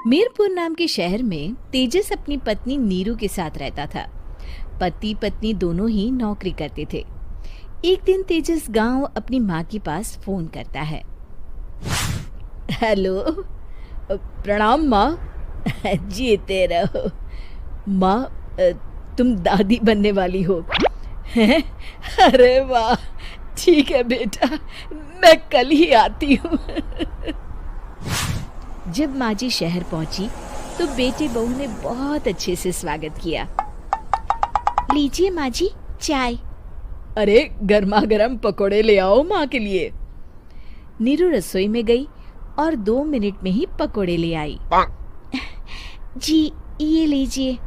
मीरपुर नाम के शहर में तेजस अपनी पत्नी नीरू के साथ रहता था। पति पत्नी दोनों ही नौकरी करते थे। एक दिन तेजस गांव अपनी माँ के पास फोन करता है। हेलो, प्रणाम माँ। जीते रहो माँ, तुम दादी बनने वाली हो हैं? अरे वाह, ठीक है बेटा, मैं कल ही आती हूँ। जब माँ जी शहर पहुंची तो बेटे बहू ने बहुत अच्छे से स्वागत किया। लीजिए माँ जी चाय। अरे गर्मा गर्म पकोड़े ले आओ माँ के लिए। नीरू रसोई में गई और 2 मिनट में ही पकोड़े ले आई। जी ये लीजिए।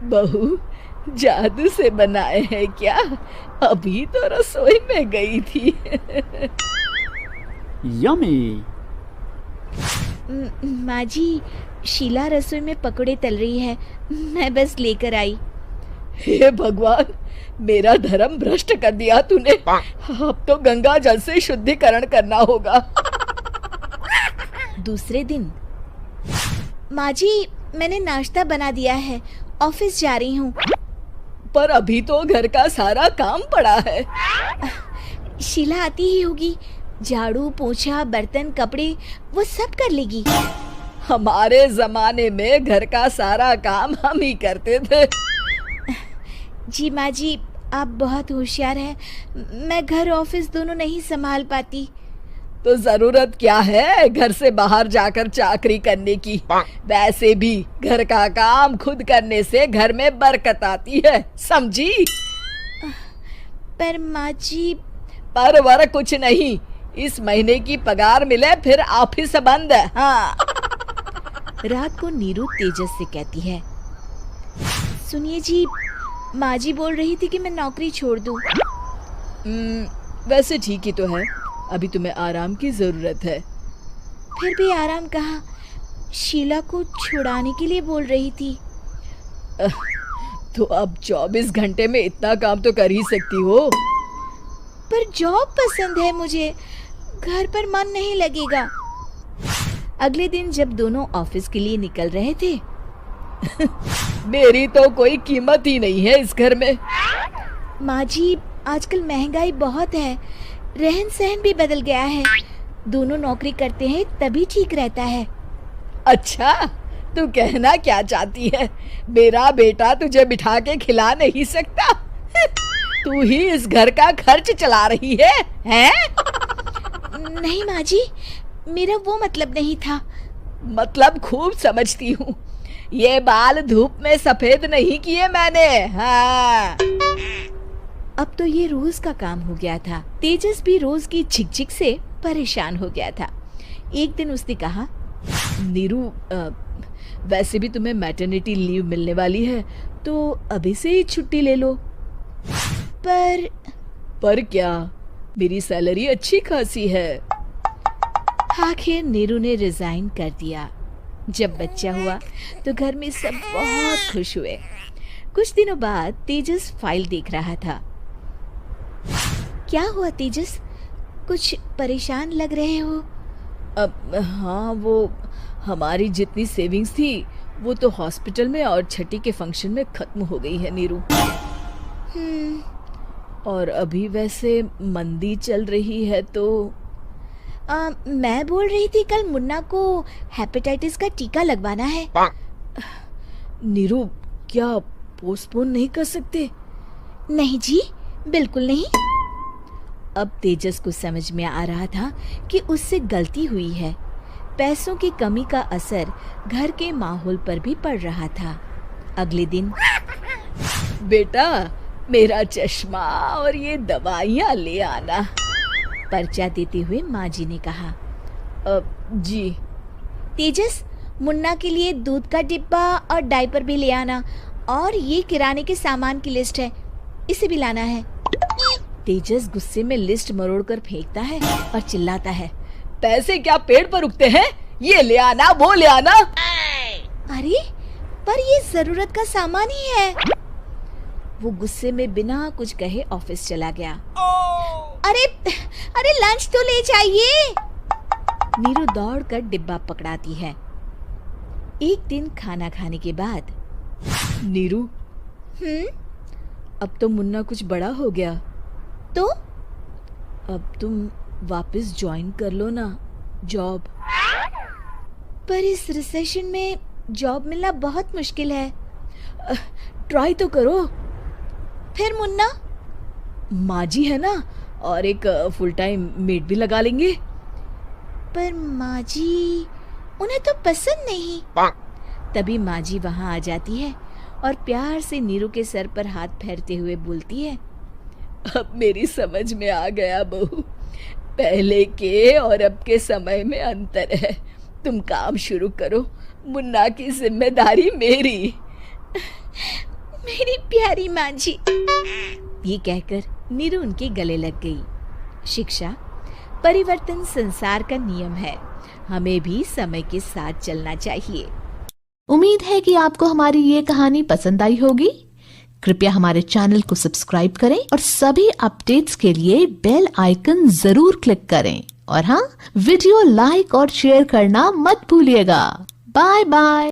बहू जादू से बनाए हैं क्या? अभी तो रसोई में गई थी। यम्मी। माँ जी, शीला रसोई में पकोड़े तल रही है, मैं बस लेकर आई। हे भगवान, मेरा धर्म भ्रष्ट कर दिया तूने। अब तो गंगा जल से शुद्धिकरण करना होगा। दूसरे दिन, माँ जी मैंने नाश्ता बना दिया है, ऑफिस जा रही हूँ। पर अभी तो घर का सारा काम पड़ा है। शीला आती ही होगी, झाड़ू पोछा बर्तन कपड़े वो सब कर लेगी। हमारे जमाने में घर का सारा काम हम ही करते थे। जी माँ जी, आप बहुत होशियार हैं, मैं घर ऑफिस दोनों नहीं संभाल पाती। तो जरूरत क्या है घर से बाहर जाकर चाकरी करने की? वैसे भी घर का काम खुद करने से घर में बरकत आती है, समझी? पर माँ जी। पर वर कुछ नहीं, इस महीने की पगार मिले फिर ऑफिस बंद है। हाँ। रात को नीरू तेजस से कहती है, सुनिए जी, माँ जी बोल रही थी कि मैं नौकरी छोड़ दूं। वैसे ठीक ही तो है, अभी तुम्हें आराम की जरूरत है। फिर भी आराम कहाँ, शीला को छुड़ाने के लिए बोल रही थी। तो अब 24 घंटे में इतना काम तो कर ही सकती हो। पर जॉब पसंद है मुझे, घर पर मन नहीं लगेगा। अगले दिन जब दोनों ऑफिस के लिए निकल रहे थे, मेरी तो कोई कीमत ही नहीं है इस घर में। माँ जी, आजकल महंगाई बहुत है, रहन सहन भी बदल गया है, दोनों नौकरी करते हैं तभी ठीक रहता है। अच्छा, तू कहना क्या चाहती है? मेरा बेटा तुझे बिठा के खिला नहीं सकता? तू ही इस घर का खर्च चला रही है, हैं? नहीं माँ जी, मेरा वो मतलब नहीं था। मतलब खूब समझती हूँ, ये बाल धूप में सफेद नहीं किए मैंने। हाँ। अब तो ये रोज का काम हो गया था। तेजस भी रोज की झिकझिक से परेशान हो गया था। एक दिन उसने कहा, नीरू, वैसे भी तुम्हें मैटरनिटी लीव मिलने वाली है, तो अभी से ही छुट्टी ले लो। पर क्या, मेरी सैलरी अच्छी खासी है। आखिर नीरू ने रिजाइन कर दिया। जब बच्चा हुआ तो घर में सब बहुत खुश हुए। कुछ दिनों बाद तेजस फाइल देख रहा था। क्या हुआ तेजस, कुछ परेशान लग रहे हो? हाँ, वो हमारी जितनी सेविंग्स थी वो तो हॉस्पिटल में और छठी के फंक्शन में खत्म हो गई है नीरू। और अभी वैसे मंदी चल रही है तो मैं बोल रही थी कल मुन्ना को हेपेटाइटिस का टीका लगवाना है। नीरू, क्या पोस्टपोन नहीं कर सकते? नहीं जी, बिल्कुल नहीं। अब तेजस को समझ में आ रहा था कि उससे गलती हुई है। पैसों की कमी का असर घर के माहौल पर भी पड़ रहा था। अगले दिन, बेटा मेरा चश्मा और ये दवाइयाँ ले आना, पर्चा देते हुए माँ जी ने कहा। जी। तेजस, मुन्ना के लिए दूध का डिब्बा और डायपर भी ले आना, और ये किराने के सामान की लिस्ट है, इसे भी लाना है। तेजस गुस्से में लिस्ट मरोड़कर फेंकता है और चिल्लाता है, पैसे क्या पेड़ पर उगते हैं? ये ले आना, वो ले आना। अरे पर ये जरूरत का सामान ही है। वो गुस्से में बिना कुछ कहे ऑफिस चला गया। अरे अरे लंच तो ले जाइए। नीरू दौड़कर डिब्बा पकड़ाती है। एक दिन खाना खाने के बाद, नीरू, अब तो मुन्ना कुछ बड़ा हो गया, तो अब तुम वापस ज्वाइन कर लो ना जॉब। पर इस रिसेशन में जॉब मिलना बहुत मुश्किल है। ट्राई तो करो। फिर मुन्ना, माँ जी है ना, और एक फुल टाइम मेड भी लगा लेंगे। पर माँ जी, उन्हें तो पसंद नहीं। तभी माँ जी वहाँ आ जाती है और प्यार से नीरू के सर पर हाथ फेरते हुए बोलती है, अब मेरी समझ में आ गया बहू, पहले के और अब के समय में अंतर है। तुम काम शुरू करो, मुन्ना की जिम्मेदारी मेरी। मेरी प्यारी माँ जी, ये कहकर नीरू उनके गले लग गई। शिक्षा, परिवर्तन संसार का नियम है, हमें भी समय के साथ चलना चाहिए। उम्मीद है कि आपको हमारी ये कहानी पसंद आई होगी। कृपया हमारे चैनल को सब्सक्राइब करें और सभी अपडेट्स के लिए बेल आइकन जरूर क्लिक करें। और हाँ, वीडियो लाइक और शेयर करना मत भूलिएगा। Bye bye.